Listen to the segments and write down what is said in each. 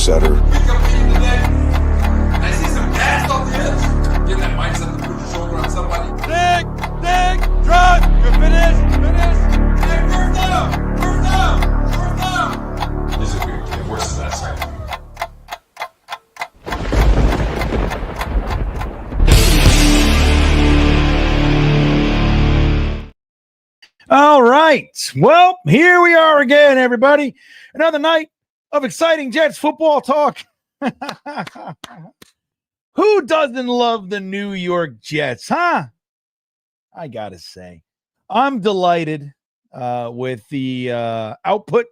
setter. I see some gas off the hips. Get that mindset to put your shoulder on somebody. Dig, drop. You're finished. Hey, first down. This is weird. Get worse than that side. All right. Well, here we are again, everybody. Another night of exciting Jets football talk. Who doesn't love the New York Jets, huh? I got to say, I'm delighted with the output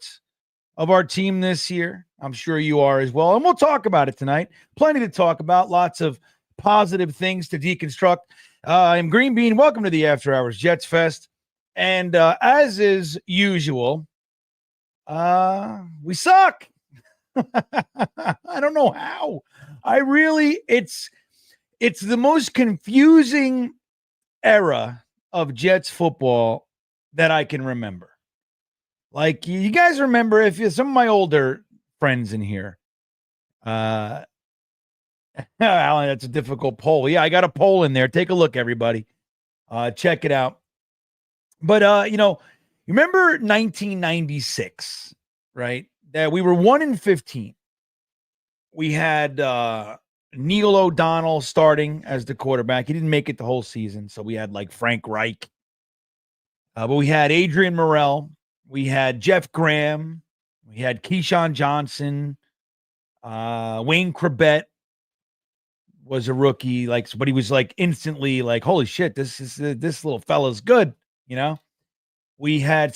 of our team this year. I'm sure you are as well. And we'll talk about it tonight. Plenty to talk about. Lots of positive things to deconstruct. I'm GreenBean. Welcome to the After Hours Jets Fest. And as is usual, we suck. I don't know how. It's the most confusing era of Jets football that I can remember. Like, you guys remember, if you some of my older friends in here, Alan, that's a difficult poll. Yeah, I got a poll in there. Take a look, everybody. Check it out. But, you remember 1996, right? That we were 1-15. We had Neil O'Donnell starting as the quarterback. He didn't make it the whole season, so we had like Frank Reich. But we had Adrian Morrell. We had Jeff Graham. We had Keyshawn Johnson. Wayne Corbett was a rookie, but he was like instantly like, holy shit, this little fella's good. We had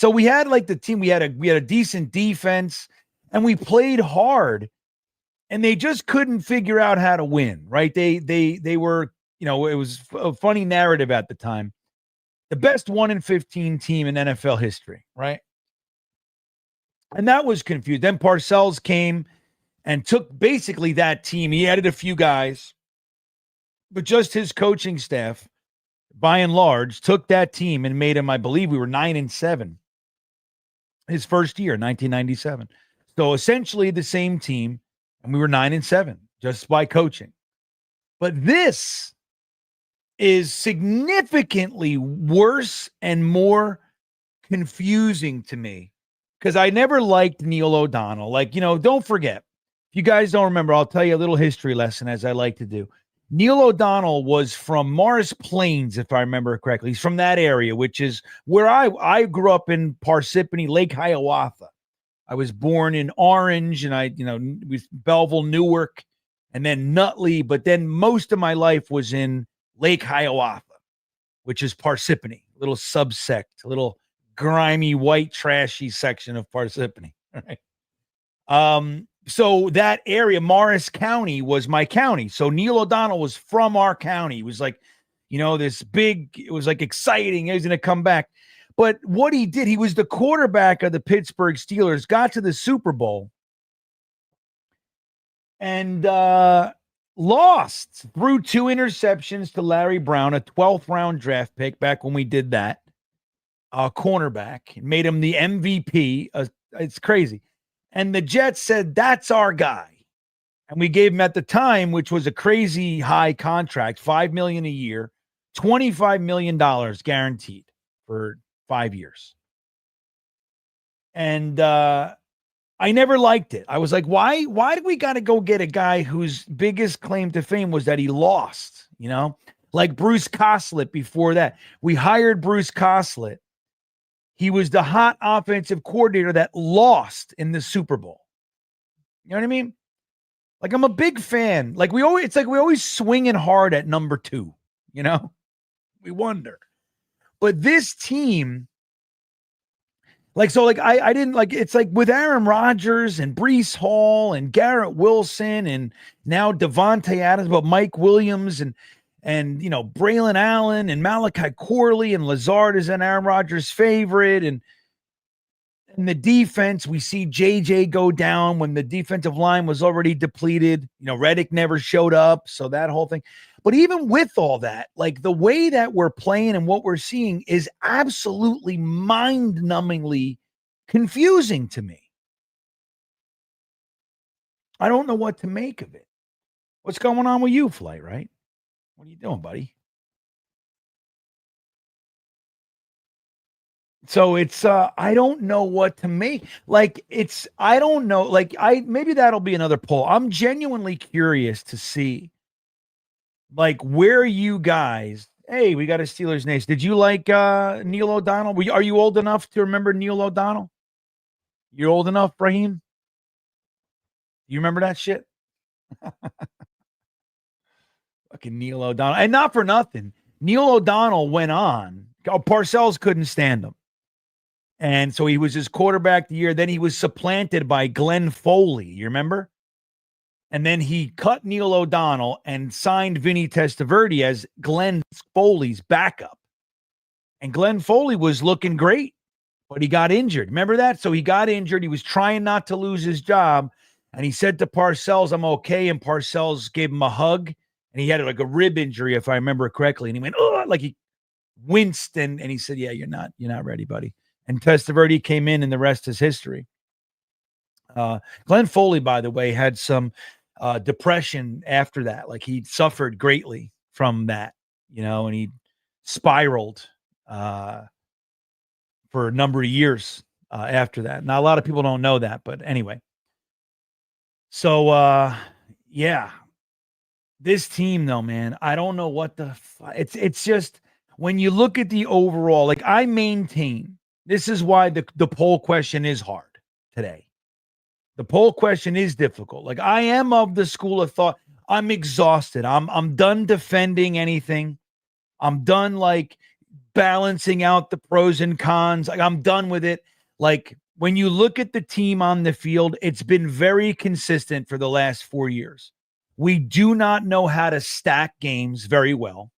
like the team, we had a decent defense and we played hard and they just couldn't figure out how to win, right? They were, it was a funny narrative at the time. The best 1-15 team in NFL history, right? And that was confused. Then Parcells came and took basically that team. He added a few guys, but just his coaching staff, by and large, took that team and made him, I believe we were 9-7 his first year, 1997. So essentially the same team, and we were 9-7 just by coaching. But this is significantly worse and more confusing to me because I never liked Neil O'Donnell. Don't forget, if you guys don't remember, I'll tell you a little history lesson as I like to do. Neil O'Donnell was from Morris Plains, if I remember correctly. He's from that area, which is where I grew up in Parsippany, Lake Hiawatha. I was born in Orange, and with Belleville, Newark, and then Nutley. But then most of my life was in Lake Hiawatha, which is Parsippany, a little subsect, a little grimy, white, trashy section of Parsippany. Right? So that area, Morris County, was my county. So Neil O'Donnell was from our county. He was like, this big, it was like exciting. He was going to come back. But what he did, he was the quarterback of the Pittsburgh Steelers, got to the Super Bowl and lost through 2 interceptions to Larry Brown, a 12th round draft pick back when we did that, cornerback, made him the MVP. It's crazy. And the Jets said, that's our guy. And we gave him at the time, which was a crazy high contract, $5 million a year, $25 million guaranteed for 5 years. And I never liked it. I was like, why do we got to go get a guy whose biggest claim to fame was that he lost, like Bruce Coslett before that. We hired Bruce Coslett. He was the hot offensive coordinator that lost in the Super Bowl. You know what I mean? Like, I'm a big fan. We always swinging hard at number 2, we wonder. But this team, I didn't it's like with Aaron Rodgers and Breece Hall and Garrett Wilson and now Devontae Adams, but Mike Williams and Braylon Allen and Malachi Corley and Lazard is an Aaron Rodgers favorite. And the defense, we see JJ go down when the defensive line was already depleted. Reddick never showed up. So that whole thing. But even with all that, the way that we're playing and what we're seeing is absolutely mind-numbingly confusing to me. I don't know what to make of it. What's going on with you, Flight, right? What are you doing, buddy? So it's I don't know what to make. Like it's I don't know. Like I maybe that'll be another poll. I'm genuinely curious to see like where you guys. Hey, we got a Steelers Nation. Did you like Neil O'Donnell? Are you old enough to remember Neil O'Donnell? You're old enough, Brahim? You remember that shit? Fucking Neil O'Donnell. And not for nothing. Neil O'Donnell went on. Parcells couldn't stand him. And so he was his quarterback the year. Then he was supplanted by Glenn Foley. You remember? And then he cut Neil O'Donnell and signed Vinny Testaverde as Glenn Foley's backup. And Glenn Foley was looking great, but he got injured. Remember that? So he got injured. He was trying not to lose his job. And he said to Parcells, I'm okay. And Parcells gave him a hug. And he had like a rib injury, if I remember correctly. And he went, oh, like he winced. And he said, yeah, you're not ready, buddy. And Testaverde came in, and the rest is history. Glenn Foley, by the way, had some depression after that. Like he suffered greatly from that, and he spiraled for a number of years after that. Now, a lot of people don't know that, but anyway. So, yeah, this team, though, man, I don't know what it's just when you look at the overall, like I maintain, this is why the poll question is hard today. The poll question is difficult. Like I am of the school of thought. I'm exhausted. I'm done defending anything. I'm done like balancing out the pros and cons. Like I'm done with it. Like when you look at the team on the field, it's been very consistent for the last 4 years. We do not know how to stack games very well.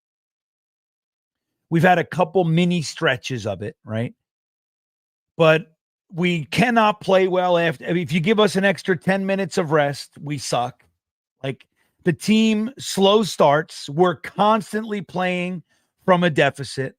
We've had a couple mini stretches of it, right? But we cannot play well after. I mean, if you give us an extra 10 minutes of rest, we suck. Like the team slow starts. We're constantly playing from a deficit.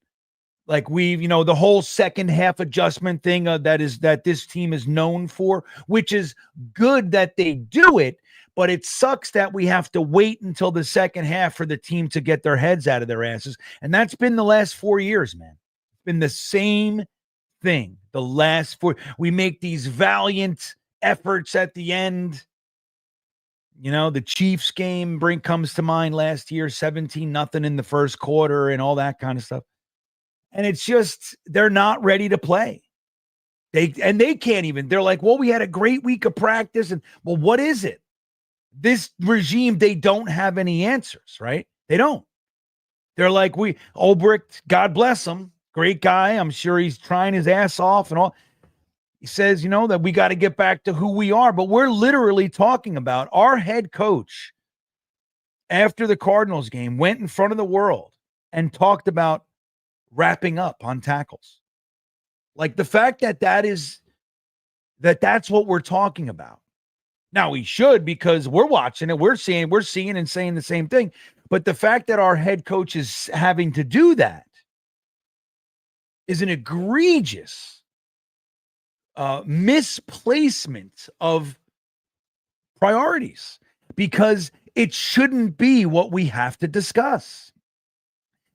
Like we've, the whole second half adjustment thing that this team is known for, which is good that they do it, but it sucks that we have to wait until the second half for the team to get their heads out of their asses. And that's been the last 4 years, man. It's been the same thing. The last 4, we make these valiant efforts at the end. The Chiefs game comes to mind last year, 17-0 in the first quarter and all that kind of stuff. And it's just, they're not ready to play. They can't even, they're like, well, we had a great week of practice. And well, what is it? This regime, they don't have any answers, right? They don't. They're like, Ulbricht, God bless him. Great guy. I'm sure he's trying his ass off and all. He says, that we got to get back to who we are. But we're literally talking about our head coach after the Cardinals game went in front of the world and talked about wrapping up on tackles. Like the fact that's what we're talking about. Now we should, because we're watching it. We're seeing and saying the same thing. But the fact that our head coach is having to do that is an egregious misplacement of priorities, because it shouldn't be what we have to discuss.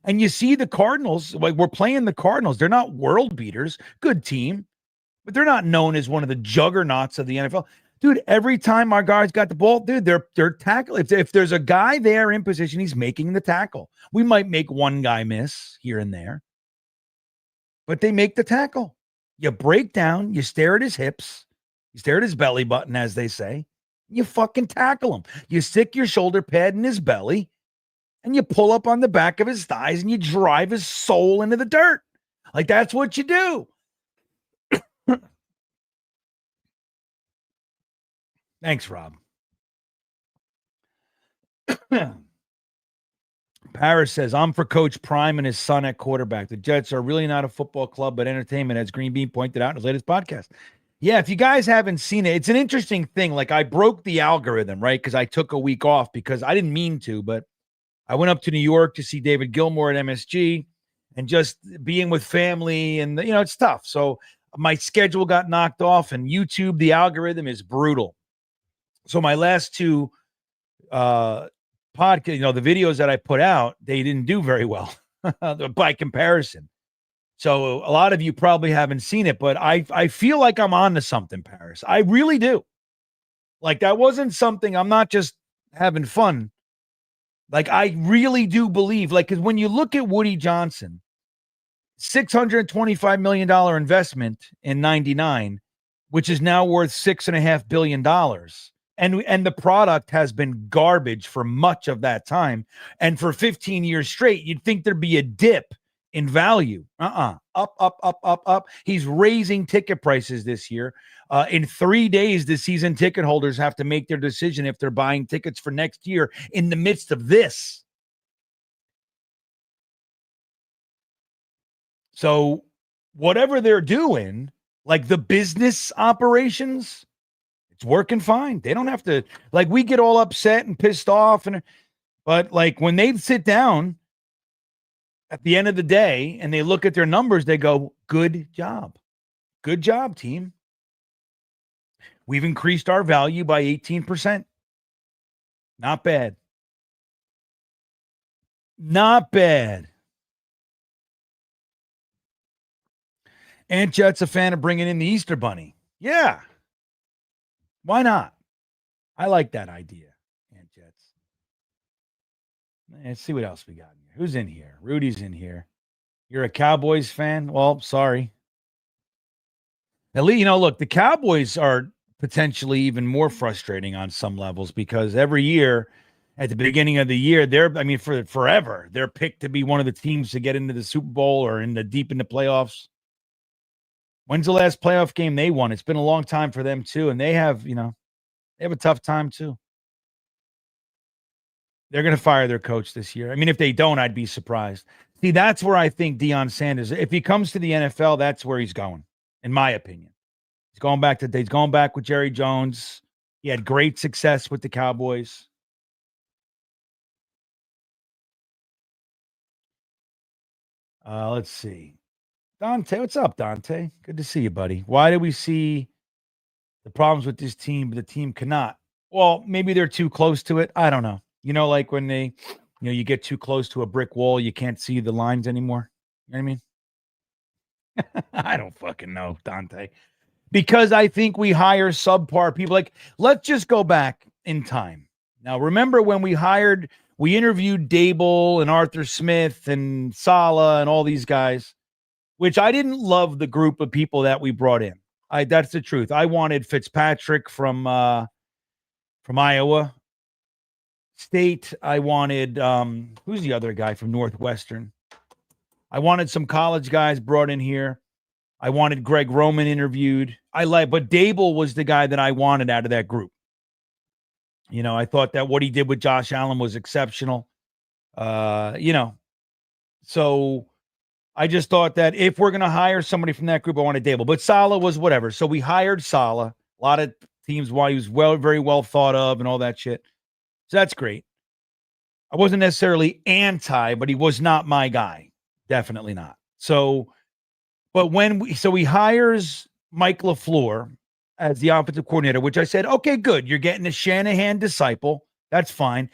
And you see the Cardinals, like we're playing the Cardinals. They're not world beaters, good team, but they're not known as one of the juggernauts of the NFL. Dude, every time our guys got the ball, dude, they're tackling. If there's a guy there in position, he's making the tackle. We might make one guy miss here and there, but they make the tackle. You break down, you stare at his hips, you stare at his belly button, as they say, you fucking tackle him. You stick your shoulder pad in his belly, and you pull up on the back of his thighs, and you drive his soul into the dirt. Like, that's what you do. Thanks, Rob. Paris says, I'm for Coach Prime and his son at quarterback. The Jets are really not a football club, but entertainment, as GreenBean pointed out in his latest podcast. Yeah, if you guys haven't seen it, it's an interesting thing. Like, I broke the algorithm, right? Because I took a week off because I didn't mean to, but I went up to New York to see David Gilmour at MSG, and just being with family, and, it's tough. So my schedule got knocked off, and YouTube, the algorithm is brutal. So my last two podcast, the videos that I put out, they didn't do very well by comparison. So a lot of you probably haven't seen it, but I feel like I'm on to something, Paris. I really do. Like that wasn't something, I'm not just having fun. Like I really do believe, like, because when you look at Woody Johnson, $625 million investment in 99, which is now worth $6.5 billion. And the product has been garbage for much of that time. And for 15 years straight, you'd think there'd be a dip in value. Up, up, up, up, up. He's raising ticket prices this year. In 3 days, the season ticket holders have to make their decision if they're buying tickets for next year in the midst of this. So whatever they're doing, like the business operations, it's working fine. They don't have to, like, we get all upset and pissed off, but like when they sit down at the end of the day and they look at their numbers, they go, good job. Good job, team. We've increased our value by 18%. Not bad. Not bad. Aunt Jet's a fan of bringing in the Easter Bunny. Yeah. Why not? I like that idea, Aunt Jets. Let's see what else we got in here. Who's in here? Rudy's in here. You're a Cowboys fan? Well, sorry. At least, look, the Cowboys are potentially even more frustrating on some levels because every year at the beginning of the year, for forever, they're picked to be one of the teams to get into the Super Bowl or deep in the playoffs. When's the last playoff game they won? It's been a long time for them too. And they have a tough time too. They're going to fire their coach this year. I mean, if they don't, I'd be surprised. See, that's where I think Deion Sanders, if he comes to the NFL, that's where he's going, in my opinion. He's going back with Jerry Jones. He had great success with the Cowboys. Let's see. Dante, what's up, Dante? Good to see you, buddy. Why do we see the problems with this team, but the team cannot? Well, maybe they're too close to it. I don't know. Like when they, you get too close to a brick wall, you can't see the lines anymore. You know what I mean? I don't fucking know, Dante. Because I think we hire subpar people. Like, let's just go back in time. Now, remember when we interviewed Dable and Arthur Smith and Saleh and all these guys, which I didn't love the group of people that we brought in. That's the truth. I wanted Fitzpatrick from Iowa State. I wanted who's the other guy from Northwestern? I wanted some college guys brought in here. I wanted Greg Roman interviewed. But Dable was the guy that I wanted out of that group. I thought that what he did with Josh Allen was exceptional. So I just thought that if we're going to hire somebody from that group, I wanted Dable. But Saleh was whatever. So we hired Saleh. A lot of teams, why he was very well thought of and all that shit. So that's great. I wasn't necessarily anti, but he was not my guy. Definitely not. So, but he hires Mike LaFleur as the offensive coordinator, which I said, okay, good. You're getting a Shanahan disciple. That's fine.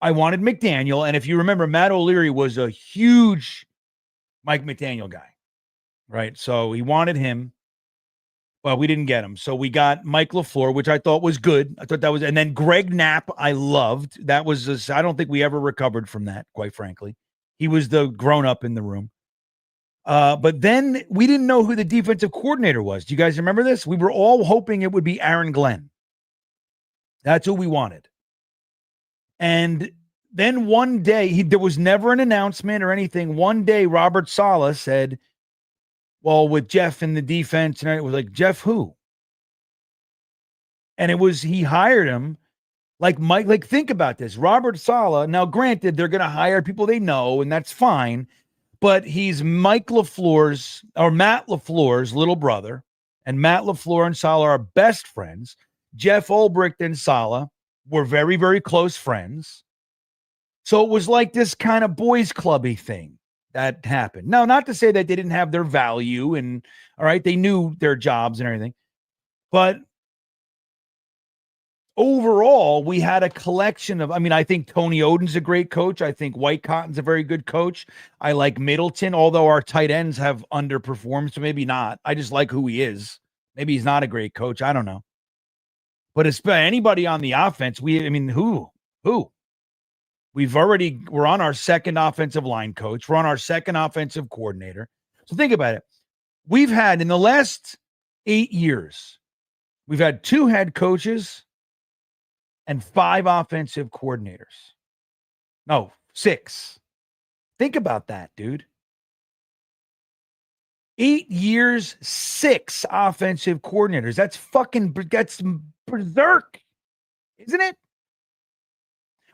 I wanted McDaniel. And if you remember, Matt O'Leary was a huge Mike McDaniel guy, right? So he wanted him. Well, we didn't get him. So we got Mike LaFleur, which I thought was good. And then Greg Knapp, I loved. That was, I don't think we ever recovered from that, quite frankly. He was the grown-up in the room. But then we didn't know who the defensive coordinator was. Do you guys remember this? We were all hoping it would be Aaron Glenn. That's who we wanted. And then one day, there was never an announcement or anything. One day, Robert Saleh said, well, with Jeff in the defense, and it was like, Jeff who? And he hired him like Mike. Like, think about this. Robert Saleh, now granted, they're going to hire people they know, and that's fine. But he's Matt LaFleur's little brother, and Matt LaFleur and Saleh are best friends. Jeff Ulbricht and Saleh were very, very close friends. So it was like this kind of boys clubby thing that happened. Now, not to say that they didn't have their value and all right, they knew their jobs and everything. But overall, we had a collection of, I think Tony Oden's a great coach. I think White Cotton's a very good coach. I like Middleton, although our tight ends have underperformed, so maybe not. I just like who he is. Maybe he's not a great coach. I don't know. But it's anybody on the offense, who? We're on our second offensive line coach. We're on our second offensive coordinator. So think about it. We've had, in the last 8 years, we've had 2 head coaches and 5 offensive coordinators. No, 6. Think about that, dude. 8 years, 6 offensive coordinators. That's berserk, isn't it?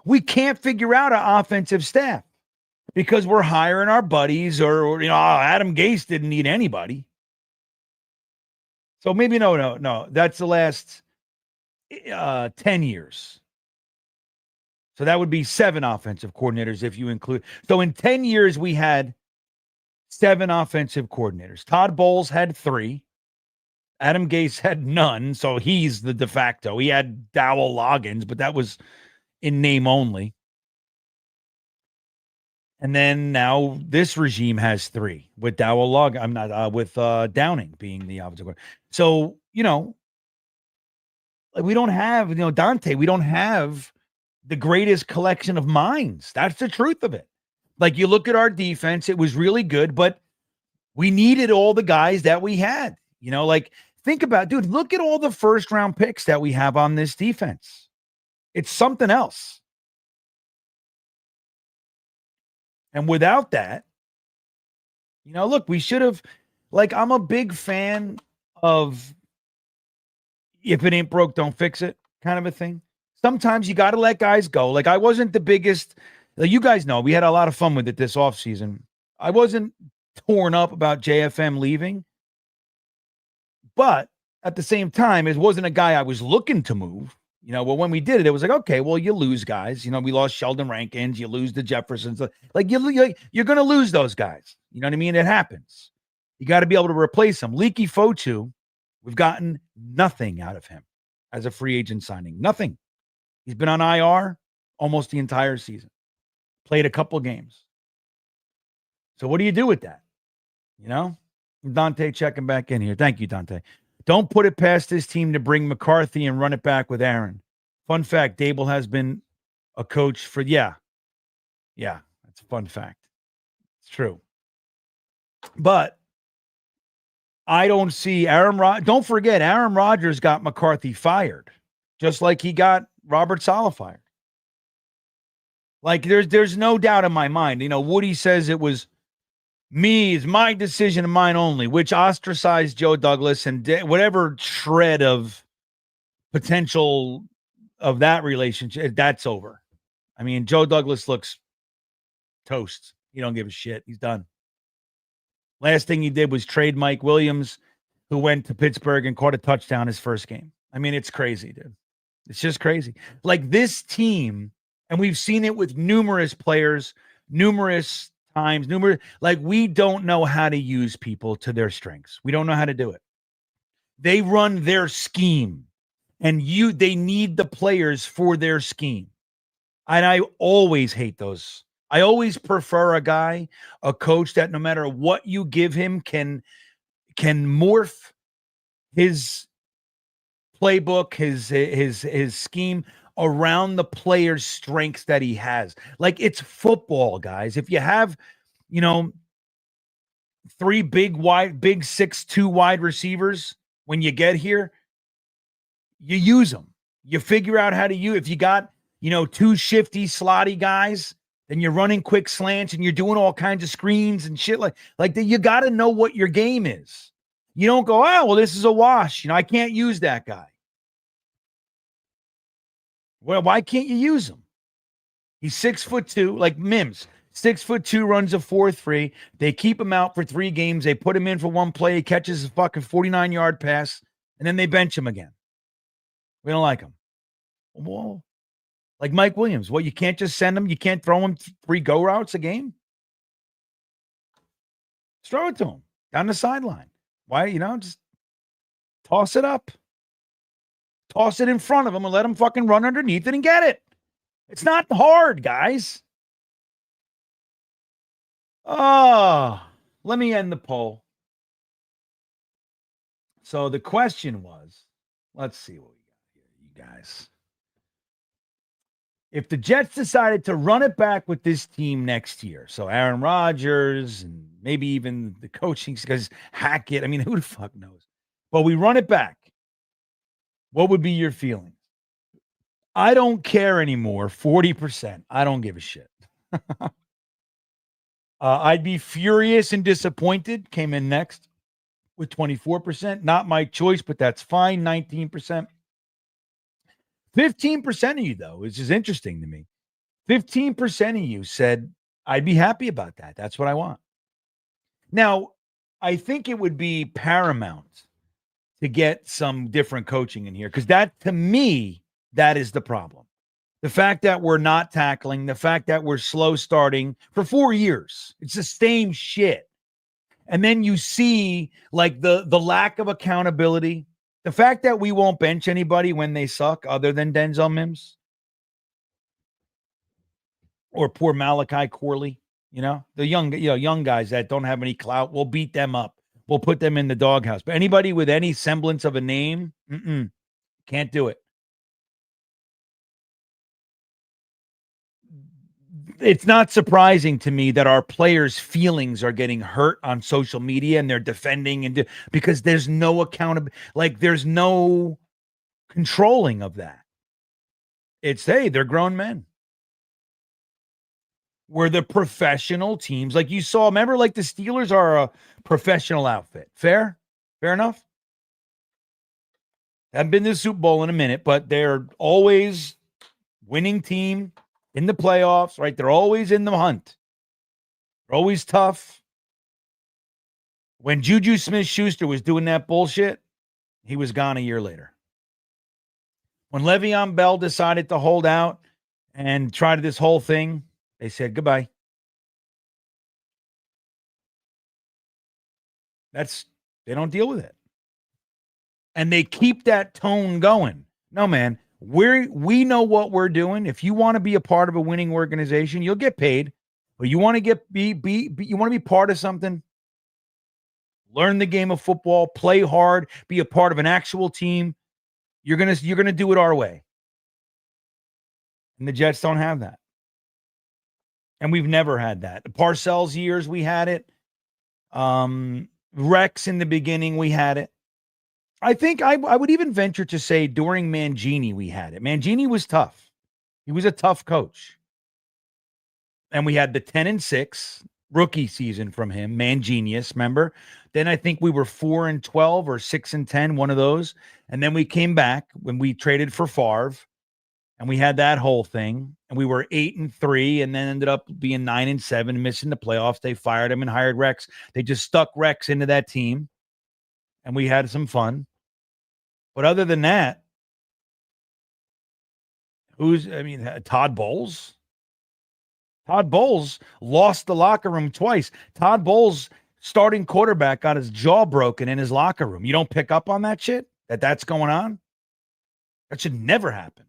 We can't figure out an offensive staff because we're hiring our buddies or Adam Gase didn't need anybody. So maybe no. That's the last 10 years. So that would be 7 offensive coordinators if you include. So in 10 years, we had 7 offensive coordinators. Todd Bowles had 3. Adam Gase had none. So he's the de facto. He had Dowell Loggins, but that was in name only. And then now this regime has 3 with Dowell Loggins. I'm not with Downing being the offensive coordinator. So, like we don't have, Dante, we don't have the greatest collection of minds. That's the truth of it. Like you look at our defense, it was really good, but we needed all the guys that we had. Like think about, dude, look at all the first round picks that we have on this defense. It's something else. And without that, look, we should have, I'm a big fan of if it ain't broke, don't fix it kind of a thing. Sometimes you got to let guys go. Like I wasn't the biggest, you guys know, we had a lot of fun with it this offseason. I wasn't torn up about JFM leaving, but at the same time, it wasn't a guy I was looking to move. Well, when we did it, it was like, okay, well, you lose guys. We lost Sheldon Rankins, you lose the Jeffersons. Like you're going to lose those guys. You know what I mean? It happens. You got to be able to replace them. Leaky Fotu, we've gotten nothing out of him as a free agent signing. Nothing. He's been on IR almost the entire season. Played a couple games. So what do you do with that? Dante checking back in here. Thank you, Dante. Don't put it past this team to bring McCarthy and run it back with Aaron. Fun fact, Dable has been a coach for, yeah, that's a fun fact. It's true. But I don't see don't forget, Aaron Rodgers got McCarthy fired, just like he got Robert Saleh fired. Like there's no doubt in my mind. Woody says it was it's my decision and mine only, which ostracized Joe Douglas and whatever shred of potential of that relationship, that's over. Joe Douglas looks toast. He don't give a shit. He's done. Last thing he did was trade Mike Williams, who went to Pittsburgh and caught a touchdown his first game. It's crazy, dude. It's just crazy. Like this team, and we've seen it with numerous players, numerous times, like we don't know how to use people to their strengths. We don't know how to do it. They run their scheme, and they need the players for their scheme. And I always hate those. I always prefer a coach that no matter what you give him can morph his playbook, his scheme around the player's strengths that he has. Like it's football, guys. If you have, 3 big 6'2" wide receivers, when you get here, you use them. You figure out how to use. If you got, 2 shifty, slotty guys, then you're running quick slants and you're doing all kinds of screens and shit like that. You got to know what your game is. You don't go, oh, well, this is a wash. I can't use that guy. Well, why can't you use him? He's 6'2", like Mims. 6'2", runs a 4.3. They keep him out for 3 games. They put him in for 1 play. He catches a fucking 49-yard pass, and then they bench him again. We don't like him. Well, like Mike Williams. Well, you can't just send him. You can't throw him 3 go routes a game. Just throw it to him down the sideline. Why, just toss it up. toss it in front of him and let him fucking run underneath it and get it. It's not hard, guys. Oh, let me end the poll. So the question was, let's see what we got here, you guys. If the Jets decided to run it back with this team next year, so Aaron Rodgers and maybe even the coaching, because Hackett, I mean, who the fuck knows? But we run it back. What would be your feelings? I don't care anymore. 40%. I don't give a shit. I'd be furious and disappointed. Came in next with 24%. Not my choice, but that's fine. 19%. 15% of you, though, which is interesting to me. 15% of you said, I'd be happy about that. That's what I want. Now, I think it would be paramount to get some different coaching in here, because that, to me, that is the problem. The fact that we're not tackling, the fact that we're slow starting for 4 years, it's the same shit. And then you see like the lack of accountability, the fact that we won't bench anybody when they suck other than Denzel Mims or poor Malachi Corley, the young guys that don't have any clout, we'll beat them up. We'll put them in the doghouse. But anybody with any semblance of a name, can't do it. It's not surprising to me that our players' feelings are getting hurt on social media and they're defending because there's no accountability. Like there's no controlling of that. It's, hey, they're grown men. We're the professional teams. Like you saw, remember, like the Steelers are a professional outfit. Fair enough. Haven't been to the Super Bowl in a minute, but they're always winning team in the playoffs, right? They're always in the hunt. They're always tough. When Juju Smith-Schuster was doing that bullshit, he was gone a year later. When Le'Veon Bell decided to hold out and try this whole thing, they said goodbye. They don't deal with it. And they keep that tone going. No, man. We know what we're doing. If you want to be a part of a winning organization, you'll get paid. But you want to you want to be part of something? Learn the game of football, play hard, be a part of an actual team. You're gonna do it our way. And the Jets don't have that. And we've never had that. The Parcells years, we had it. Rex in the beginning, we had it. I think I would even venture to say during Mangini, we had it. Mangini was tough. He was a tough coach. And we had the 10-6 rookie season from him, Mangenius, remember? Then I think we were 4-12 or 6-10, one of those. And then we came back when we traded for Favre, and we had that whole thing. And we were 8-3, and then ended up being 9-7, missing the playoffs. They fired him and hired Rex. They just stuck Rex into that team, and we had some fun. But other than that, Todd Bowles? Todd Bowles lost the locker room twice. Todd Bowles, starting quarterback, got his jaw broken in his locker room. You don't pick up on that shit? That's going on? That should never happen.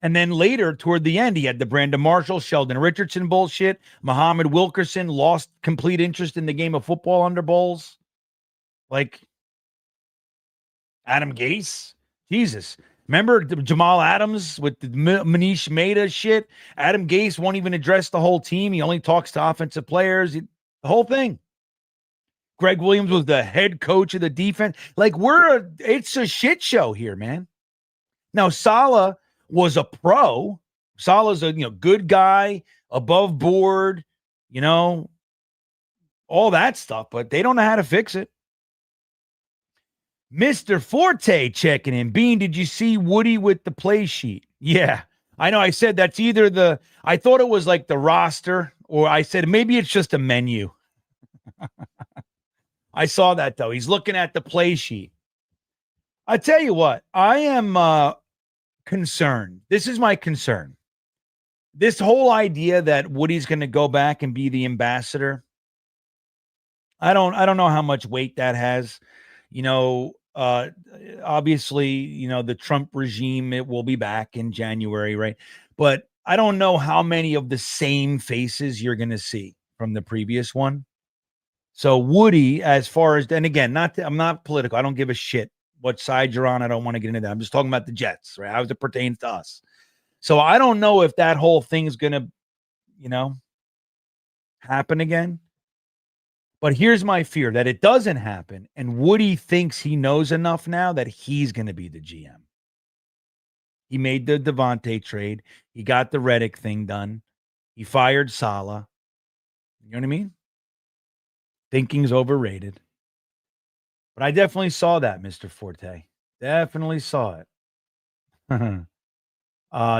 And then later, toward the end, he had the Brandon Marshall, Sheldon Richardson bullshit. Muhammad Wilkerson lost complete interest in the game of football under Bowles. Like Adam Gase? Jesus. Remember Jamal Adams with the Manish Mehta shit? Adam Gase won't even address the whole team. He only talks to offensive players. The whole thing. Greg Williams was the head coach of the defense. Like it's a shit show here, man. Now, Saleh was a pro. Saleh's a good guy, above board, all that stuff, but they don't know how to fix it. Mr. Forte checking in. Bean, did you see Woody with the play sheet? Yeah, I know. I said that's either I thought it was like the roster, or I said maybe it's just a menu. I saw that, though. He's looking at the play sheet. I tell you what, I am concerned. This is my concern. This whole idea that Woody's going to go back and be the ambassador, I don't know how much weight that has. Obviously, you know, the Trump regime, it will be back in January, right? But I don't know how many of the same faces you're going to see from the previous one. So Woody, as far as, and again, I'm not political. I don't give a shit what side you're on. I don't want to get into that. I'm just talking about the Jets, right? How it pertains to us. So I don't know if that whole thing's going to, you know, happen again. But here's my fear, that it doesn't happen. And Woody thinks he knows enough now that he's going to be the GM. He made the Devontae trade. He got the Reddick thing done. He fired Saleh. You know what I mean? Thinking's overrated. But I definitely saw that, Mr. Forte. Definitely saw it.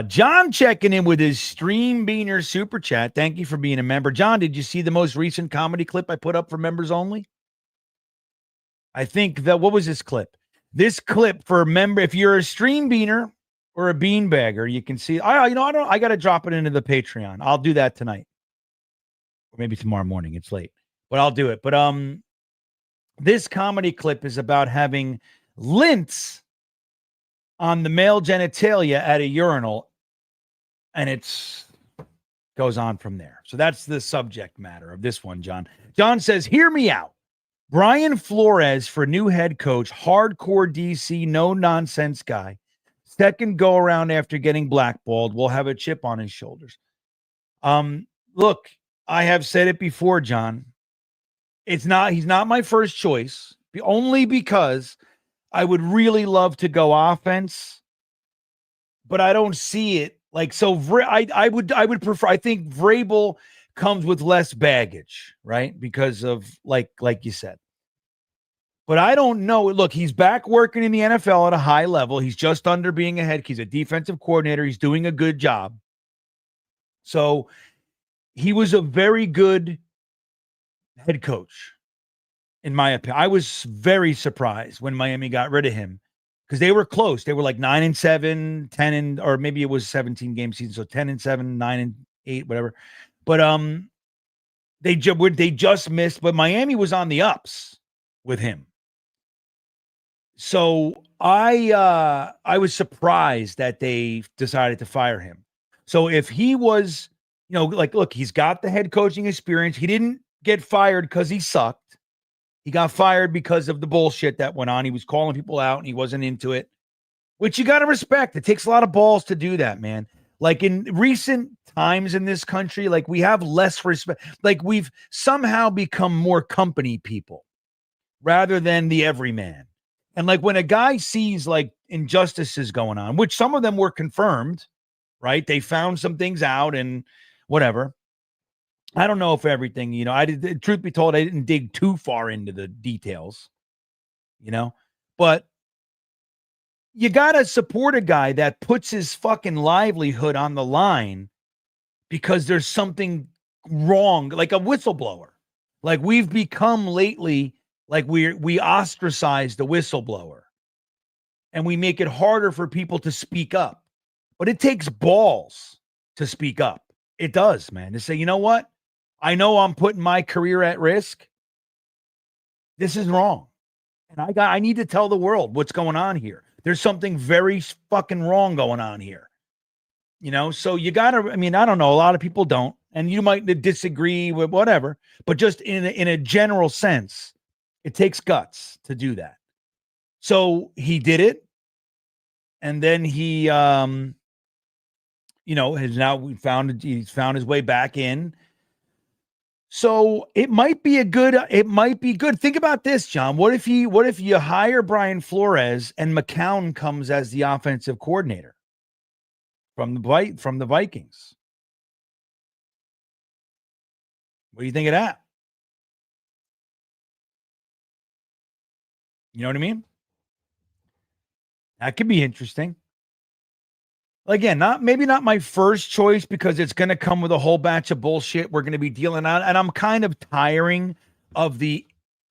John checking in with his Stream Beaner super chat. Thank you for being a member. John, did you see the most recent comedy clip I put up for members only? I think that, what was this clip? This clip for member, if you're a Stream Beaner or a beanbagger, you can see, I got to drop it into the Patreon. I'll do that tonight. Or maybe tomorrow morning. It's late, but I'll do it. But this comedy clip is about having lints on the male genitalia at a urinal, and it's goes on from there. So that's the subject matter of this one, John. John says, hear me out. Brian Flores for new head coach, hardcore DC, no nonsense guy. Second go around after getting blackballed will have a chip on his shoulders. Look, I have said it before, John. He's not my first choice, only because I would really love to go offense, but I don't see it. Like, so I would prefer, I think Vrabel comes with less baggage, right? Because of like you said. But I don't know. Look, he's back working in the NFL at a high level. He's just under being a head. He's a defensive coordinator. He's doing a good job. So he was a very good head coach, in my opinion. I was very surprised when Miami got rid of him because they were close. They were like 9-7, 10 or maybe it was 17 game season. So 10-7, 9-8, whatever. But they just missed. But Miami was on the ups with him. So I was surprised that they decided to fire him. So if he was, you know, like, look, he's got the head coaching experience. He didn't get fired because he sucked. He got fired because of the bullshit that went on. He was calling people out and he wasn't into it, which you got to respect. It takes a lot of balls to do that, man. Like in recent times in this country, like we have less respect. Like we've somehow become more company people rather than the everyman. And like when a guy sees like injustices going on, which some of them were confirmed, right? They found some things out and whatever. I don't know if everything, you know, truth be told, I didn't dig too far into the details, you know, but you got to support a guy that puts his fucking livelihood on the line because there's something wrong, like a whistleblower. Like we've become lately, like we ostracize the whistleblower and we make it harder for people to speak up, but it takes balls to speak up. It does, man, to say, you know what? I know I'm putting my career at risk. This is wrong. And I need to tell the world what's going on here. There's something very fucking wrong going on here. You know, so you got to, I mean, I don't know. A lot of people don't, and you might disagree with whatever, but just in a general sense, it takes guts to do that. So he did it. And then he, you know, he's found his way back in. So it might be good. Think about this, John. What if you hire Brian Flores and McCown comes as the offensive coordinator from the Vikings? What do you think of that? You know what I mean? That could be interesting. Again, maybe not my first choice because it's going to come with a whole batch of bullshit we're going to be dealing out. And I'm kind of tiring of the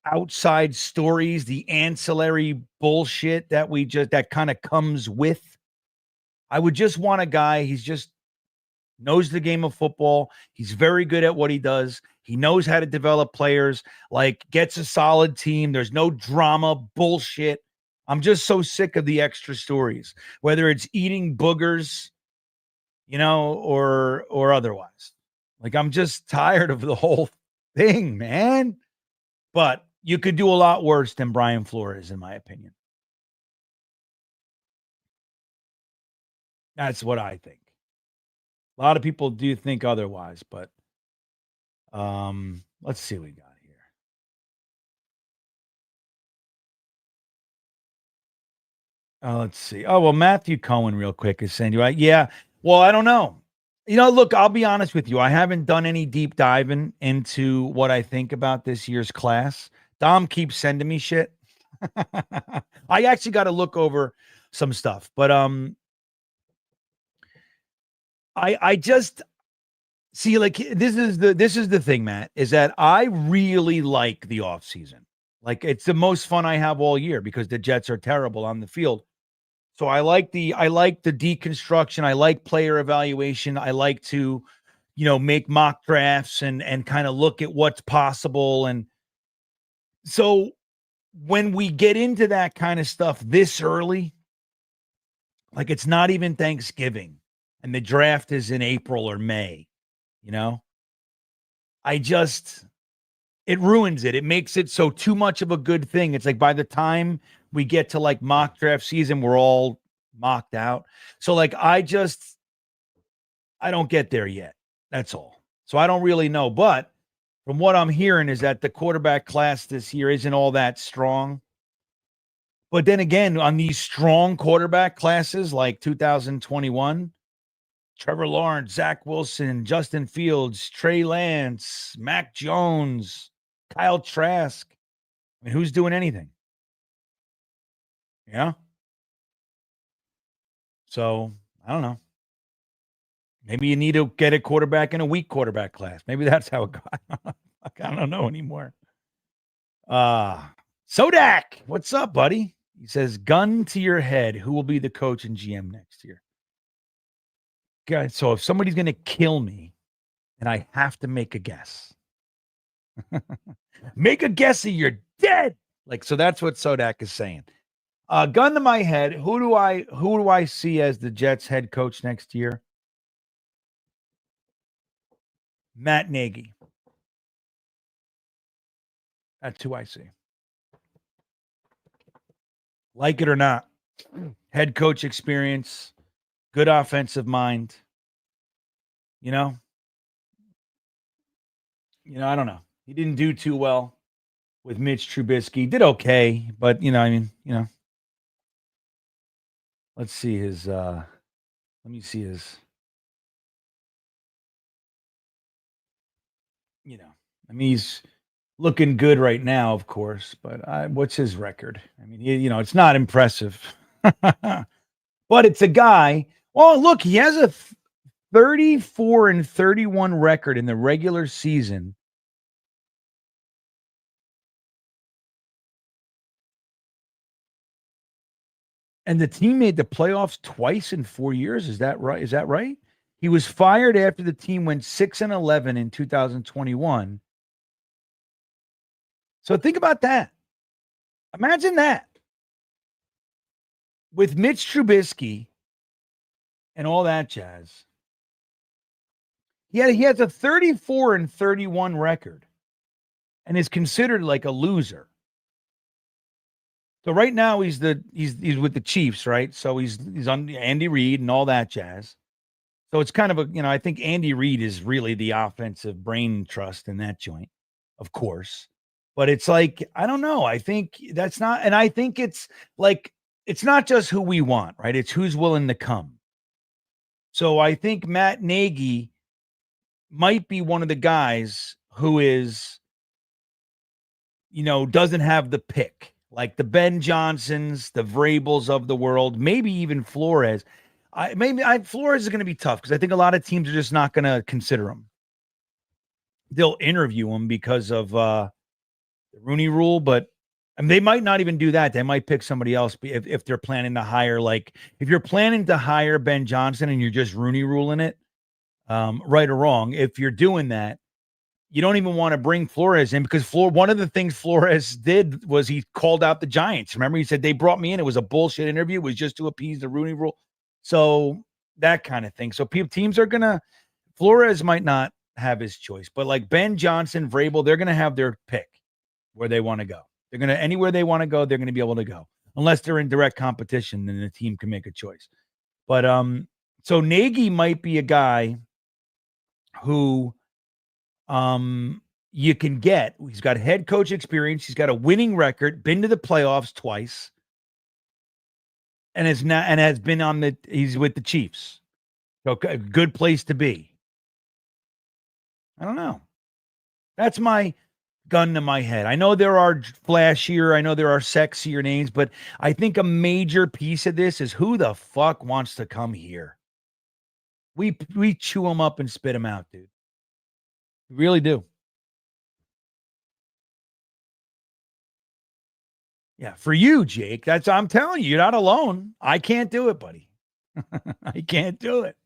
outside stories, the ancillary bullshit that kind of comes with. I would just want a guy, he's just knows the game of football. He's very good at what he does. He knows how to develop players, like gets a solid team. There's no drama, bullshit. I'm just so sick of the extra stories, whether it's eating boogers, or otherwise. Like, I'm just tired of the whole thing, man. But you could do a lot worse than Brian Flores, in my opinion. That's what I think. A lot of people do think otherwise, but let's see what we got here. Let's see. Oh, well, Matthew Cohen, real quick, is saying, yeah. Well, I don't know. Look, I'll be honest with you. I haven't done any deep diving into what I think about this year's class. Dom keeps sending me shit. I actually got to look over some stuff, but I just see, like, this is the thing, Matt, is that I really like the offseason. Like, it's the most fun I have all year because the Jets are terrible on the field. So I like the deconstruction. I like player evaluation. I like to, make mock drafts and kind of look at what's possible. And so when we get into that kind of stuff this early, like, it's not even Thanksgiving and the draft is in April or May, it ruins it. It makes it so too much of a good thing. It's like by the time we get to like mock draft season, we're all mocked out. So like, I don't get there yet. That's all. So I don't really know. But from what I'm hearing is that the quarterback class this year isn't all that strong. But then again, on these strong quarterback classes like 2021, Trevor Lawrence, Zach Wilson, Justin Fields, Trey Lance, Mac Jones, Kyle Trask. I mean, who's doing anything? Yeah. So I don't know. Maybe you need to get a quarterback in a weak quarterback class. Maybe that's how it got. I don't know anymore. Sodak, what's up, buddy? He says, gun to your head. Who will be the coach and GM next year? God, so if somebody's going to kill me and I have to make a guess, make a guess or you're dead. Like, so that's what Sodak is saying. Gun to my head. Who do I see as the Jets head coach next year? Matt Nagy. That's who I see. Like it or not, head coach experience, good offensive mind. I don't know. He didn't do too well with Mitch Trubisky. Did okay, but let's see his let me see his he's looking good right now, of course, but what's his record? I mean, it's not impressive. But it's a guy. Oh, look, he has a 34-31 record in the regular season. And the team made the playoffs twice in 4 years. Is that right? He was fired after the team went 6-11 in 2021. So think about that. Imagine that. With Mitch Trubisky and all that jazz. He has a 34-31 record and is considered like a loser. So right now he's with the Chiefs, right? So he's on Andy Reid and all that jazz. So it's kind of I think Andy Reid is really the offensive brain trust in that joint, of course. But it's like, I don't know. I think that's not, and I think it's like, it's not just who we want, right? It's who's willing to come. So I think Matt Nagy might be one of the guys who is, doesn't have the pick, like the Ben Johnsons, the Vrabels of the world, maybe even Flores. Flores is going to be tough because I think a lot of teams are just not going to consider him. They'll interview him because of the Rooney Rule, but they might not even do that. They might pick somebody else if they're planning to hire, like if you're planning to hire Ben Johnson and you're just Rooney ruling it, right or wrong. If you're doing that, you don't even want to bring Flores in because one of the things Flores did was he called out the Giants. Remember, he said they brought me in. It was a bullshit interview. It was just to appease the Rooney Rule. So that kind of thing. So teams are gonna. Flores might not have his choice, but like Ben Johnson, Vrabel, they're gonna have their pick where they want to go. They're gonna anywhere they want to go. They're gonna be able to go unless they're in direct competition. Then the team can make a choice. But so Nagy might be a guy who you can get. He's got head coach experience. He's got a winning record, been to the playoffs twice, and has been he's with the Chiefs. So a good place to be. I don't know. That's my gun to my head. I know there are flashier, I know there are sexier names, but I think a major piece of this is who the fuck wants to come here? We chew them up and spit them out, dude. We really do. Yeah, for you, Jake. I'm telling you, you're not alone. I can't do it, buddy. I can't do it.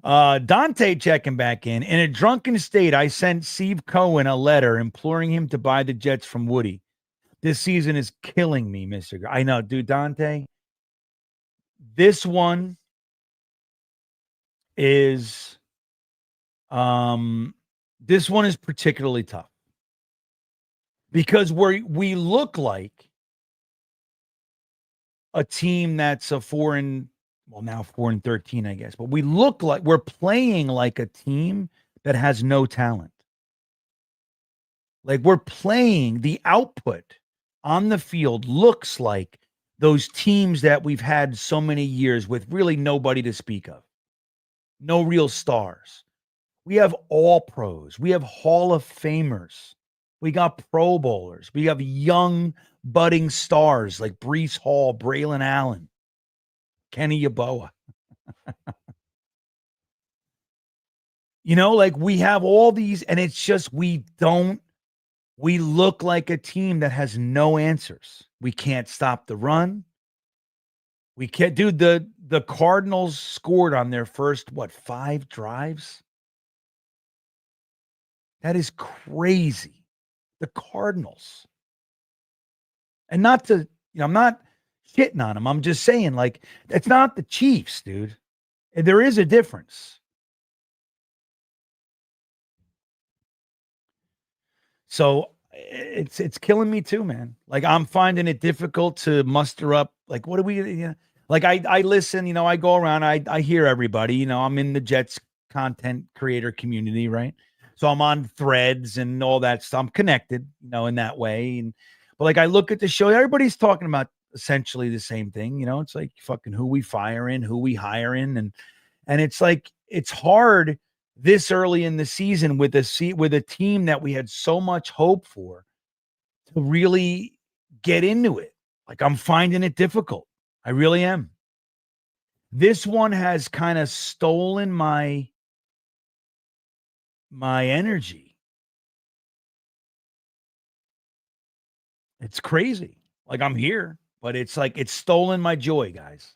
Dante checking back in. In a drunken state, I sent Steve Cohen a letter imploring him to buy the Jets from Woody. This season is killing me, Mr. I know, dude, Dante. This one is particularly tough because we look like a team that's a 4-13, I guess, but we look like we're playing like a team that has no talent. Like we're playing, the output on the field looks like those teams that we've had so many years with really nobody to speak of. No real stars. We have all pros. We have Hall of Famers. We got Pro Bowlers. We have young budding stars like Breece Hall, Braylon Allen, Kenny Yeboah. Like we have all these, and it's just we look like a team that has no answers. We can't stop the run. We can't, dude. The Cardinals scored on their first 5 drives. That is crazy. The Cardinals. And not to, I'm not shitting on them. I'm just saying, like, it's not the Chiefs, dude. There is a difference. So it's killing me too, man. Like I'm finding it difficult to muster up. Like, what do we, like I listen, I go around, I hear everybody, I'm in the Jets content creator community, right? So I'm on threads and all that stuff. I'm connected, in that way. But like I look at the show, everybody's talking about essentially the same thing. It's like fucking who we fire in, who we hire in, and it's like it's hard this early in the season with a team that we had so much hope for to really get into it. Like I'm finding it difficult. I really am. This one has kind of stolen my energy. It's crazy. Like I'm here, but it's like it's stolen my joy, guys.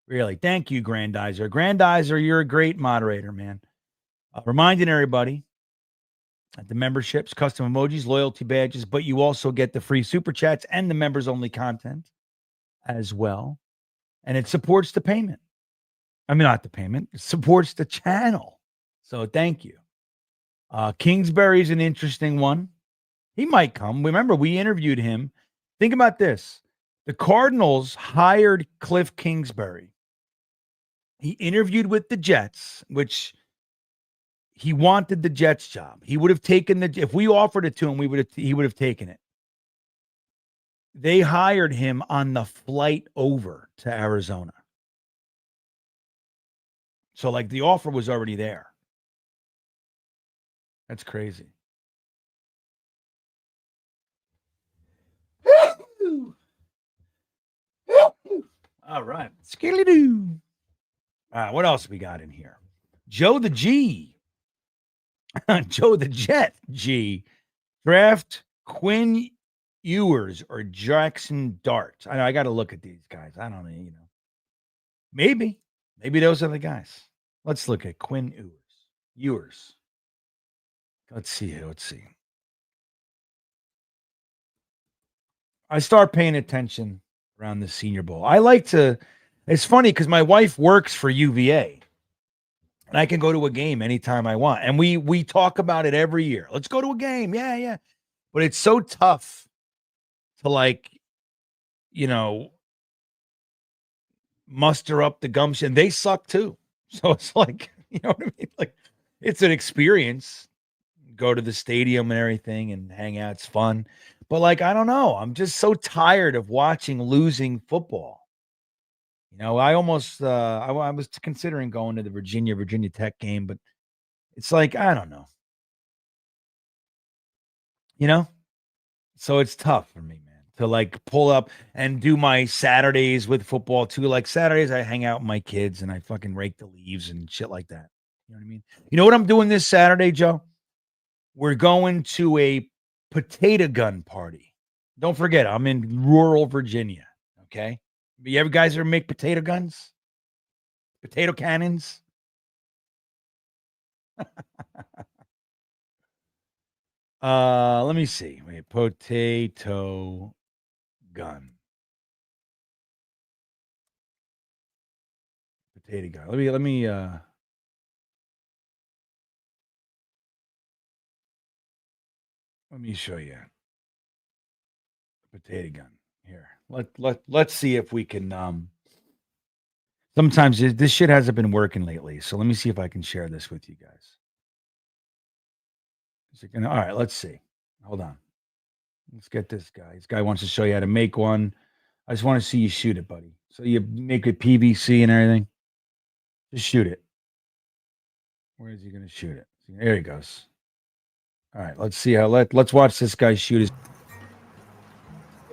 Really. Thank you, Grandizer. Grandizer, you're a great moderator, man. Reminding everybody that the memberships, custom emojis, loyalty badges, but you also get the free super chats and the members only content as well. And it supports the payment. I mean, not the payment. It supports the channel. So thank you. Kingsbury's an interesting one. He might come. Remember, we interviewed him. Think about this. The Cardinals hired Cliff Kingsbury. He interviewed with the Jets, which he wanted the Jets job. He would have taken if we offered it to him, he would have taken it. They hired him on the flight over to Arizona. So like the offer was already there. That's crazy. All right. Skilly-doo. All right, what else we got in here? Joe the G. Joe the Jet G. Draft Quinn Ewers or Jackson Dart. I got to look at these guys. I don't know, Maybe those are the guys. Let's look at Quinn Ewers. Let's see here. Let's see. I start paying attention around the Senior Bowl. I like to. It's funny because my wife works for UVA, and I can go to a game anytime I want. And we talk about it every year. Let's go to a game. Yeah, yeah. But it's so tough to like, you know, muster up the gumption. They suck too. So it's like, you know what I mean? Like, it's an experience. Go to the stadium and everything and hang out. It's fun. But like, I don't know. I'm just so tired of watching losing football. You know, I almost I was considering going to the Virginia Tech game, but it's like, I don't know. You know? So it's tough for me, man, to like pull up and do my Saturdays with football too. Like Saturdays, I hang out with my kids and I fucking rake the leaves and shit like that. You know what I mean? You know what I'm doing this Saturday, Joe? We're going to a potato gun party. Don't forget, I'm in rural Virginia. Okay. You ever guys ever make potato guns? Potato cannons? Let me see. Wait, potato gun. Potato gun. Let me show you. Potato gun. Here. Let's see if we can sometimes this shit hasn't been working lately. So let me see if I can share this with you guys. All right, let's see. Hold on. Let's get this guy. This guy wants to show you how to make one. I just want to see you shoot it, buddy. So you make it PVC and everything. Just shoot it. Where is he going to shoot it? There he goes. All right, let's see how let's watch this guy shoot his.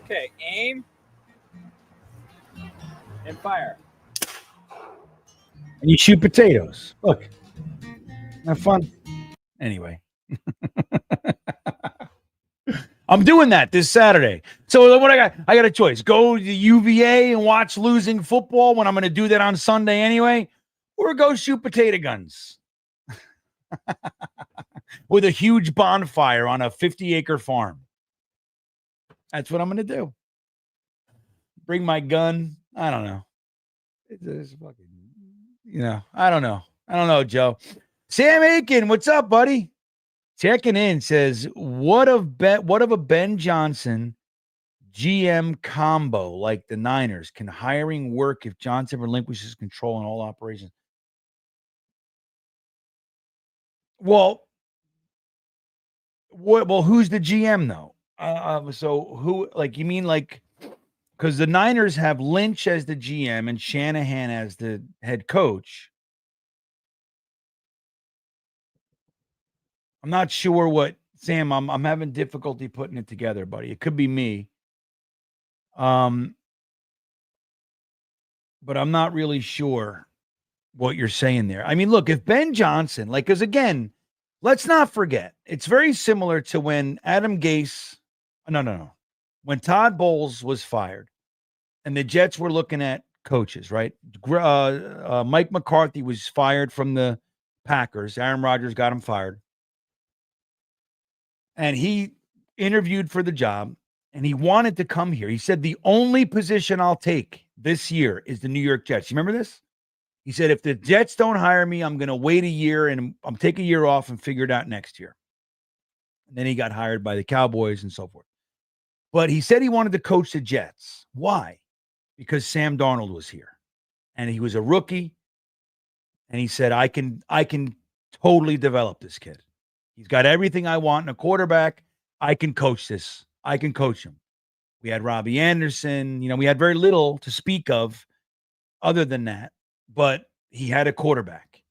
Okay, aim and fire. And you shoot potatoes. Look. Have fun. Anyway. I'm doing that this Saturday. So what I got a choice. Go to UVA and watch losing football when I'm going to do that on Sunday anyway, or go shoot potato guns with a huge bonfire on a 50-acre farm. That's what I'm going to do. Bring my gun. I don't know. It's fucking, you know, I don't know, Joe. Sam Aiken, what's up, buddy? Checking in, says, what of a Ben Johnson GM combo like the Niners? Can hiring work if Johnson relinquishes control in all operations? Well, who's the GM though? So who, like, you mean like, because the Niners have Lynch as the GM and Shanahan as the head coach. I'm not sure what, Sam, I'm having difficulty putting it together, buddy. It could be me. But I'm not really sure what you're saying there. I mean, look, if Ben Johnson, like, because again, let's not forget, it's very similar to when Adam Gase, no. When Todd Bowles was fired and the Jets were looking at coaches, right? Mike McCarthy was fired from the Packers. Aaron Rodgers got him fired. And he interviewed for the job and he wanted to come here. He said, the only position I'll take this year is the New York Jets. You remember this? He said, if the Jets don't hire me, I'm going to wait a year and I'm take a year off and figure it out next year. And then he got hired by the Cowboys and so forth. But he said he wanted to coach the Jets. Why? Because Sam Darnold was here and he was a rookie. And he said, I can totally develop this kid. He's got everything I want in a quarterback. I can coach this. I can coach him. We had Robbie Anderson. You know, we had very little to speak of other than that, but he had a quarterback.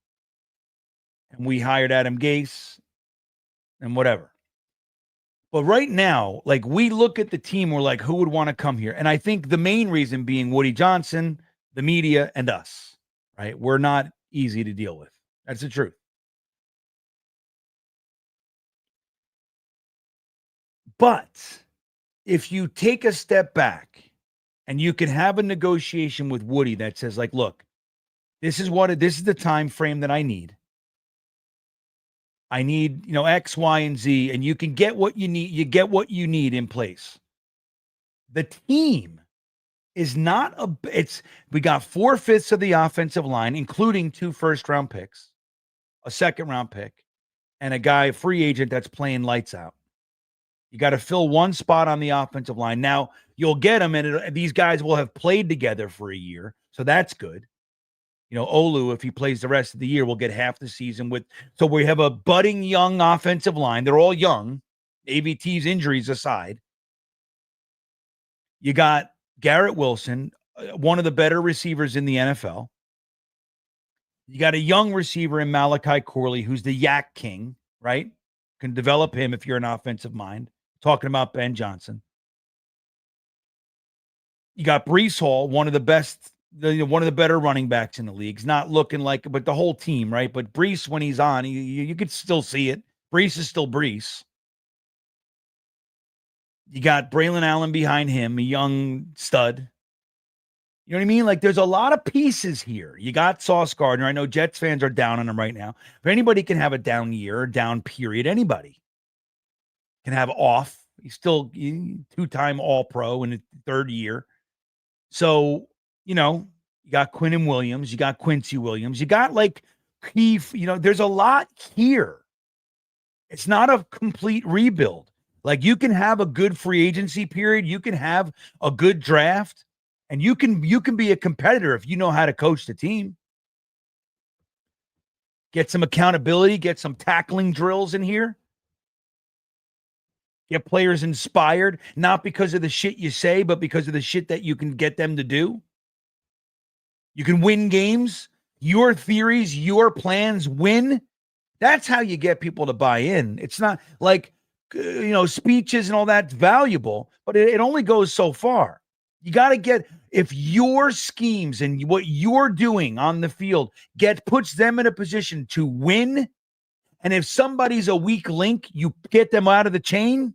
And we hired Adam Gase and whatever. But right now, like, we look at the team, we're like, who would want to come here? And I think the main reason being Woody Johnson, the media, and us, right? We're not easy to deal with. That's the truth. But if you take a step back and you can have a negotiation with Woody that says, like, look, this is the time frame that I need. I need, X, Y, and Z, and you can get what you need. You get what you need in place. The team is not we got 4/5 of the offensive line, including 2 first-round picks, a second-round pick, and a free agent that's playing lights out. You got to fill one spot on the offensive line. Now, you'll get them, and these guys will have played together for a year, so that's good. Olu, if he plays the rest of the year, will get half the season so we have a budding young offensive line. They're all young, AVT's injuries aside. You got Garrett Wilson, one of the better receivers in the NFL. You got a young receiver in Malachi Corley, who's the yak king, right? Can develop him if you're an offensive mind. Talking about Ben Johnson. You got Breece Hall, one of the best, one of the better running backs in the league. He's not looking like, but the whole team, right? But Breece, when he's on, you could still see it. Breece is still Breece. You got Braylon Allen behind him, a young stud. You know what I mean? Like, there's a lot of pieces here. You got Sauce Gardner. I know Jets fans are down on him right now. But anybody can have a down year, a down period. Anybody can have off. He's still 2-time All-Pro in the third year. So, you got Quinnen Williams. You got Quincy Williams. You got, there's a lot here. It's not a complete rebuild. Like, you can have a good free agency period. You can have a good draft. And you can be a competitor if you know how to coach the team. Get some accountability, get some tackling drills in here. Get players inspired, not because of the shit you say, but because of the shit that you can get them to do. You can win games. Your theories, your plans win. That's how you get people to buy in. It's not like, speeches and all that's valuable, but it only goes so far. You got to if your schemes and what you're doing on the field puts them in a position to win, and if somebody's a weak link, you get them out of the chain.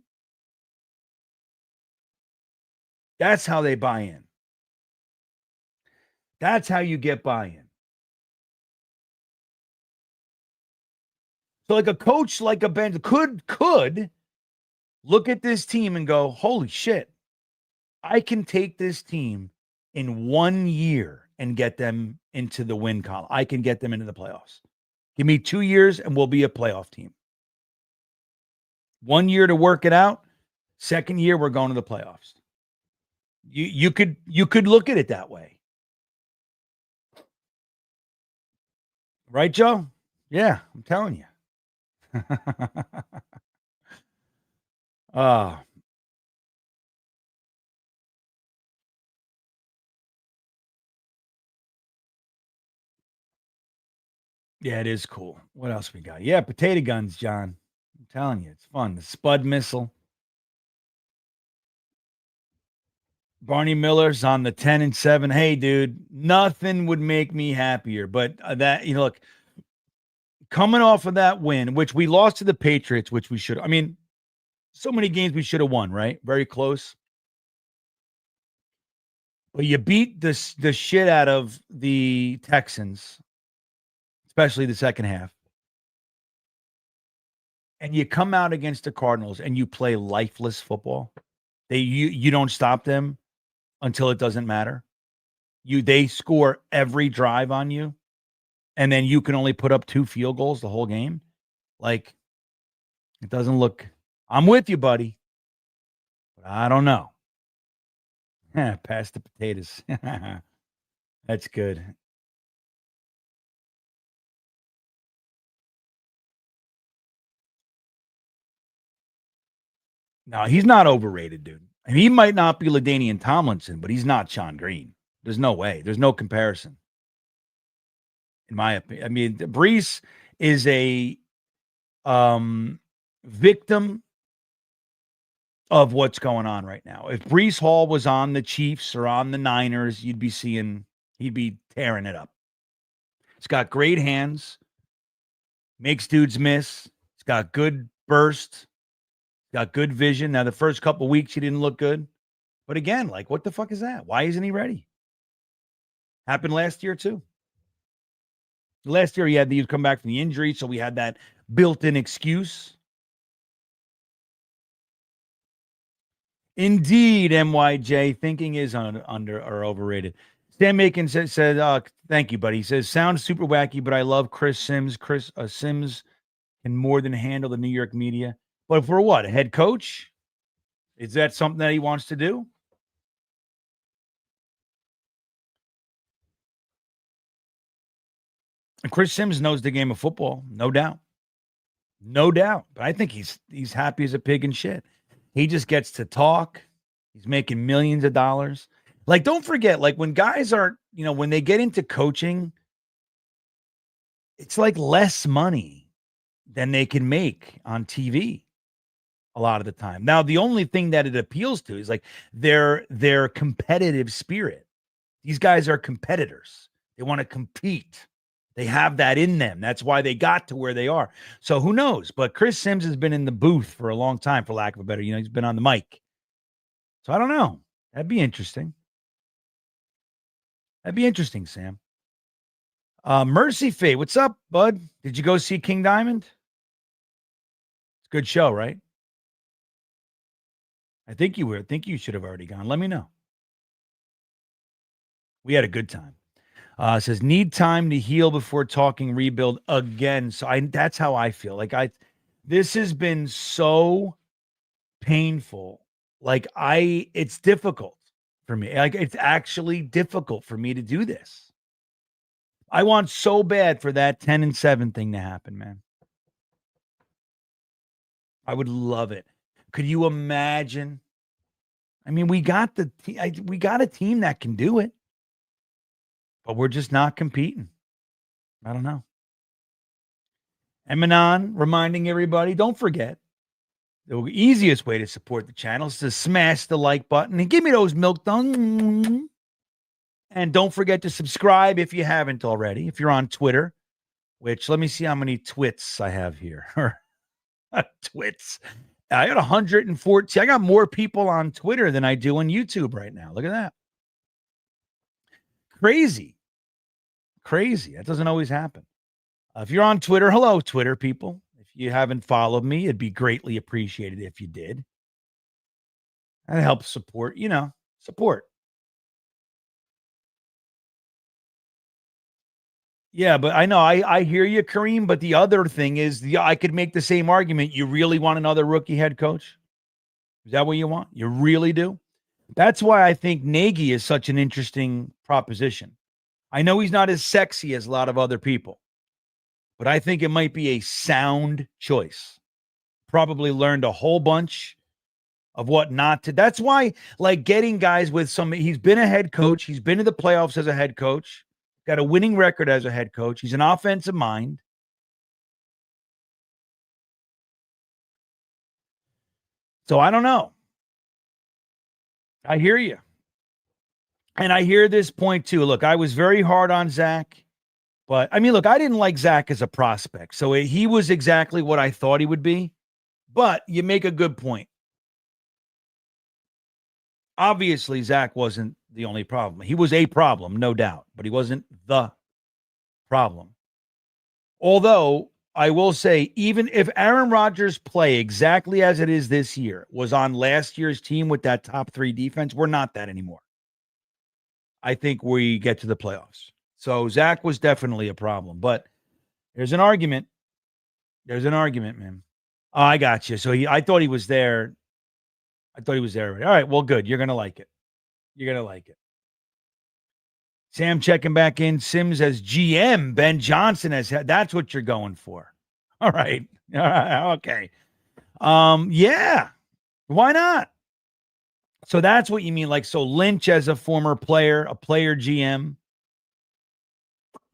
That's how they buy in. That's how you get buy-in. So like a coach, like a Ben could look at this team and go, holy shit, I can take this team in 1 year and get them into the win column. I can get them into the playoffs. Give me 2 years and we'll be a playoff team. 1 year to work it out. Second year, we're going to the playoffs. You could look at it that way. Right, Joe? Yeah, I'm telling you. Yeah, it is cool. What else we got? Yeah, potato guns, John. I'm telling you, it's fun. The Spud missile. Barney Miller's on the 10-7. Hey, dude, nothing would make me happier. But look, coming off of that win, which we lost to the Patriots, which we should, so many games we should have won, right? Very close. But you beat the shit out of the Texans, especially the second half. And you come out against the Cardinals and you play lifeless football. You don't stop them until it doesn't matter. They score every drive on you, and then you can only put up 2 field goals the whole game. Like, it doesn't look. I'm with you, buddy, but I don't know. Pass the potatoes. That's good. No, he's not overrated, dude. He might not be LaDainian Tomlinson, but he's not Sean Green. There's no way. There's no comparison. In my opinion. Breece is a victim of what's going on right now. If Breece Hall was on the Chiefs or on the Niners, he'd be tearing it up. He's got great hands, makes dudes miss. He's got good burst. Got good vision. Now, the first couple of weeks, he didn't look good. But again, like, what the fuck is that? Why isn't he ready? Happened last year, too. Last year, he had to come back from the injury, so we had that built-in excuse. Indeed, MYJ, thinking is under or overrated. Stan Macon said, thank you, buddy. He says, sounds super wacky, but I love Chris Sims. Sims can more than handle the New York media. But for what? A head coach? Is that something that he wants to do? And Chris Sims knows the game of football, no doubt. No doubt. But I think he's happy as a pig in shit. He just gets to talk. He's making millions of dollars. Like, don't forget, like when guys are, when they get into coaching, it's like less money than they can make on TV a lot of the time. Now, the only thing that it appeals to is like their competitive spirit. These guys are competitors. They want to compete. They have that in them. That's why they got to where they are. So who knows? But Chris Sims has been in the booth for a long time, for lack of a better, he's been on the mic. So I don't know. That'd be interesting. That'd be interesting, Sam. Mercy Fate, what's up, bud? Did you go see King Diamond? It's a good show, right? I think you were. I think you should have already gone. Let me know. We had a good time. Says need time to heal before talking rebuild again. So that's how I feel. Like this has been so painful. Like it's difficult for me. Like it's actually difficult for me to do this. I want so bad for that 10-7 thing to happen, man. I would love it. Could you imagine? I mean, we got a team that can do it. But we're just not competing. I don't know. Emanon reminding everybody, don't forget, the easiest way to support the channel is to smash the like button and give me those milk duns. And don't forget to subscribe if you haven't already. If you're on Twitter, which let me see how many twits I have here. Twits. I got 114. I got more people on Twitter than I do on YouTube right now. Look at that. Crazy. That doesn't always happen. If you're on Twitter, hello, Twitter people. If you haven't followed me, it'd be greatly appreciated if you did. That helps support, support. Yeah, but I know, I hear you, Kareem, but the other thing is, I could make the same argument. You really want another rookie head coach? Is that what you want? You really do? That's why I think Nagy is such an interesting proposition. I know he's not as sexy as a lot of other people, but I think it might be a sound choice. Probably learned a whole bunch of what not to. That's why, like, getting guys with he's been a head coach. He's been to the playoffs as a head coach, got a winning record as a head coach. He's an offensive mind. So I don't know. I hear you. And I hear this point too. Look, I was very hard on Zach, but I mean, look, I didn't like Zach as a prospect. So he was exactly what I thought he would be. But you make a good point. Obviously, Zach wasn't the only problem. He was a problem, no doubt, but he wasn't the problem. Although I will say, even if Aaron Rodgers' play exactly as it is this year was on last year's team with that top 3 defense, we're not that anymore. I think we get to the playoffs. So Zach was definitely a problem, but there's an argument. There's an argument, man. Oh, I got you. So I thought he was there. All right, well, good. You're going to like it. Sam checking back in. Sims as GM. Ben Johnson as head. That's what you're going for. All right. Okay. Yeah. Why not? So that's what you mean. Like, so Lynch as a former player, a player GM.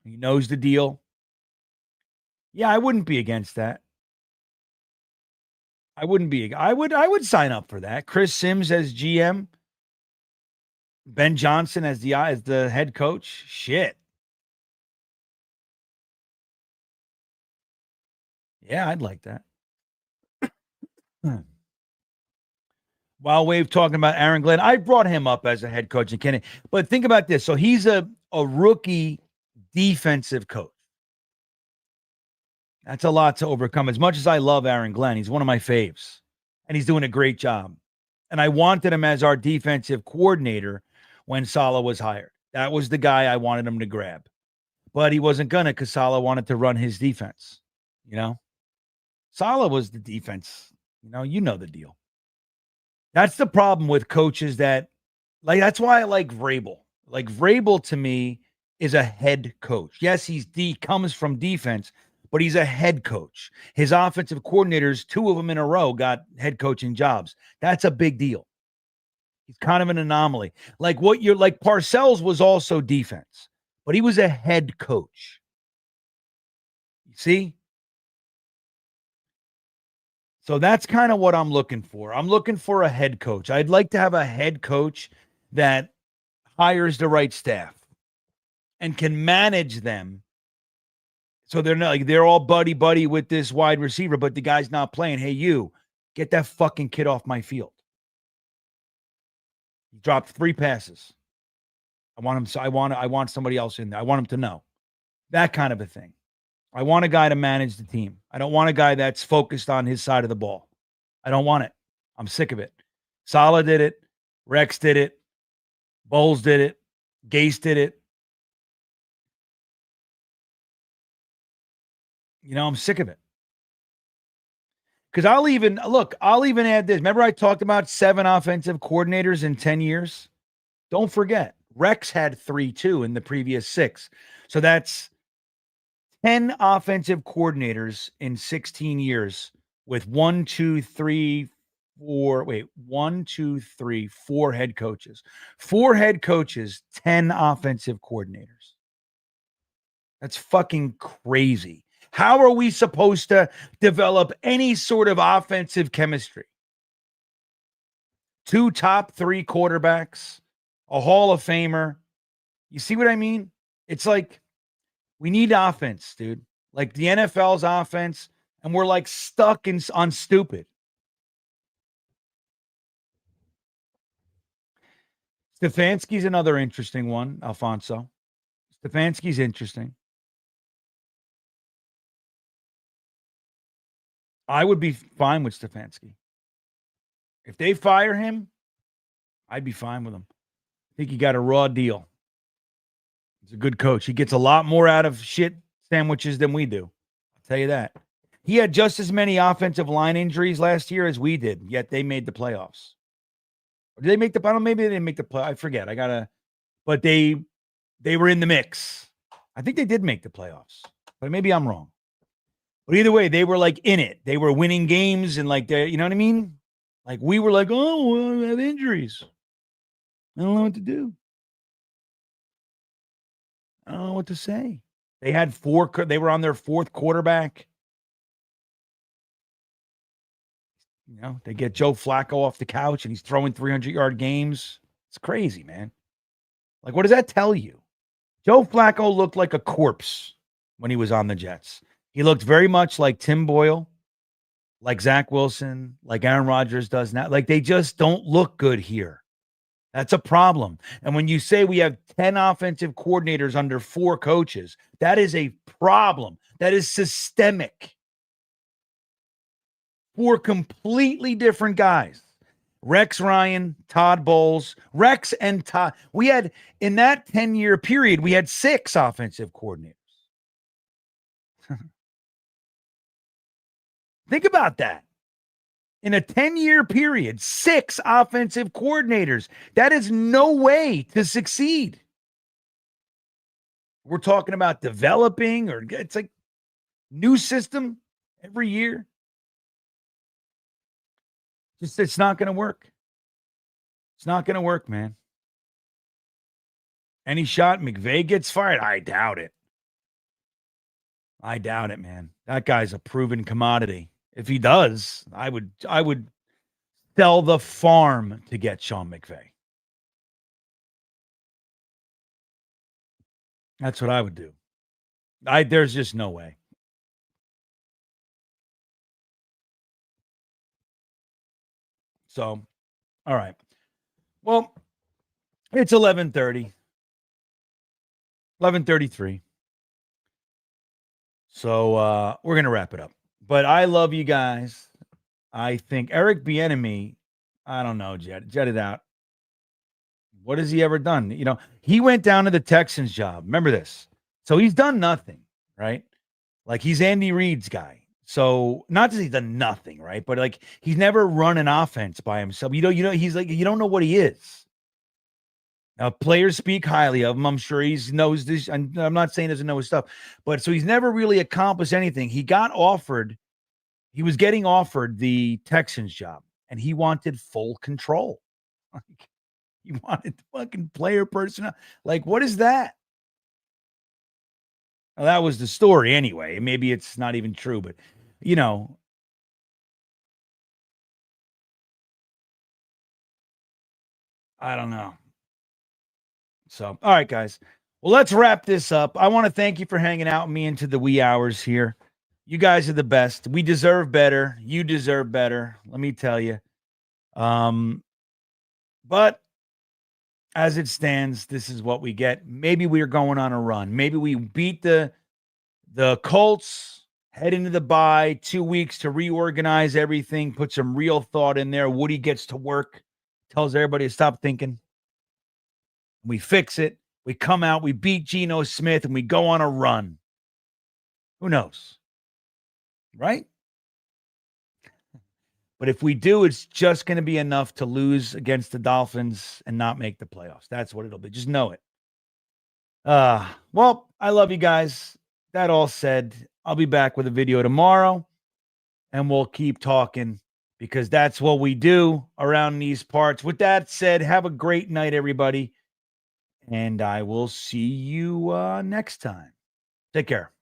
He knows the deal. Yeah, I wouldn't be against that. I would sign up for that. Chris Sims as GM. Ben Johnson as the head coach. Shit. Yeah, I'd like that. While we're talking about Aaron Glenn, I brought him up as a head coach in Kennedy. But think about this. So he's a rookie defensive coach. That's a lot to overcome. As much as I love Aaron Glenn, he's one of my faves, and he's doing a great job. And I wanted him as our defensive coordinator when Saleh was hired. That was the guy I wanted him to grab. But he wasn't going to because Saleh wanted to run his defense. You know, Saleh was the defense. You know the deal. That's the problem with coaches that's why I like Vrabel. Like Vrabel to me is a head coach. Yes, comes from defense, but he's a head coach. His offensive coordinators, 2 of them in a row, got head coaching jobs. That's a big deal. He's kind of an anomaly. Like Parcells was also defense, but he was a head coach. You see? So that's kind of what I'm looking for. I'm looking for a head coach. I'd like to have a head coach that hires the right staff and can manage them. So they're not they're all buddy with this wide receiver, but the guy's not playing. Hey, you get that fucking kid off my field. He dropped 3 passes. I want somebody else in there. I want him to know. That kind of a thing. I want a guy to manage the team. I don't want a guy that's focused on his side of the ball. I don't want it. I'm sick of it. Saleh did it. Rex did it. Bowles did it. Gase did it. I'm sick of it. Because I'll even add this. Remember I talked about 7 offensive coordinators in 10 years? Don't forget, Rex had 3 too in the previous 6. So that's 10 offensive coordinators in 16 years with 4 head coaches. 4 head coaches, 10 offensive coordinators. That's fucking crazy. How are we supposed to develop any sort of offensive chemistry? 2 top 3 quarterbacks, a Hall of Famer. You see what I mean? It's like we need offense, dude. Like the NFL's offense, and we're like stuck on stupid. Stefanski's another interesting one, Alfonso. Stefanski's interesting. I would be fine with Stefanski. If they fire him, I'd be fine with him. I think he got a raw deal. He's a good coach. He gets a lot more out of shit sandwiches than we do. I'll tell you that. He had just as many offensive line injuries last year as we did, yet they made the playoffs. Or did they make the final? Maybe they didn't make the play. I forget. But they were in the mix. I think they did make the playoffs, but maybe I'm wrong. But either way, they were like in it. They were winning games and you know what I mean? Like we were like, oh, we have injuries. I don't know what to do. I don't know what to say. They had 4. They were on their 4th quarterback. They get Joe Flacco off the couch and he's throwing 300-yard games. It's crazy, man. Like, what does that tell you? Joe Flacco looked like a corpse when he was on the Jets. He looked very much like Tim Boyle, like Zach Wilson, like Aaron Rodgers does now. Like, they just don't look good here. That's a problem. And when you say we have 10 offensive coordinators under 4 coaches, that is a problem. That is systemic. 4 completely different guys. Rex Ryan, Todd Bowles, Rex and Todd. We had, in that 10-year period, we had 6 offensive coordinators. Think about that. In a 10-year period, 6 offensive coordinators. That is no way to succeed. We're talking about developing, or it's like new system every year. It's not going to work. It's not going to work, man. Any shot McVay gets fired? I doubt it. I doubt it, man. That guy's a proven commodity. If he does, I would sell the farm to get Sean McVay. That's what I would do. There's just no way. So, all right. Well, it's 11:30. 11:33. So we're going to wrap it up. But I love you guys. I think Eric Bieniemy, I don't know, jet it out. What has he ever done? You know, he went down to the Texans job. Remember this. So he's done nothing, right? Like he's Andy Reid's guy. So not that he's done nothing, right? But like he's never run an offense by himself. You know, he's like, you don't know what he is. Now, players speak highly of him. I'm sure he knows this. I'm not saying he doesn't know his stuff, but so he's never really accomplished anything. He was getting offered the Texans job, and he wanted full control. Like, he wanted fucking player personnel. Like, what is that? Well, that was the story anyway. Maybe it's not even true, but you know. I don't know. So, all right, guys. Well, let's wrap this up. I want to thank you for hanging out with me into the wee hours here. You guys are the best. We deserve better. You deserve better. Let me tell you. But as it stands, this is what we get. Maybe we are going on a run. Maybe we beat the Colts, head into the bye, 2 weeks to reorganize everything, put some real thought in there. Woody gets to work, tells everybody to stop thinking. We fix it. We come out, we beat Geno Smith, and we go on a run. Who knows? Right? But if we do, it's just going to be enough to lose against the Dolphins and not make the playoffs. That's what it'll be. Just know it. Well, I love you guys. That all said, I'll be back with a video tomorrow, and we'll keep talking because that's what we do around these parts. With that said, have a great night, everybody. And I will see you next time. Take care.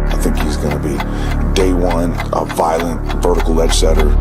I think he's going to be day one, a violent vertical edge setter.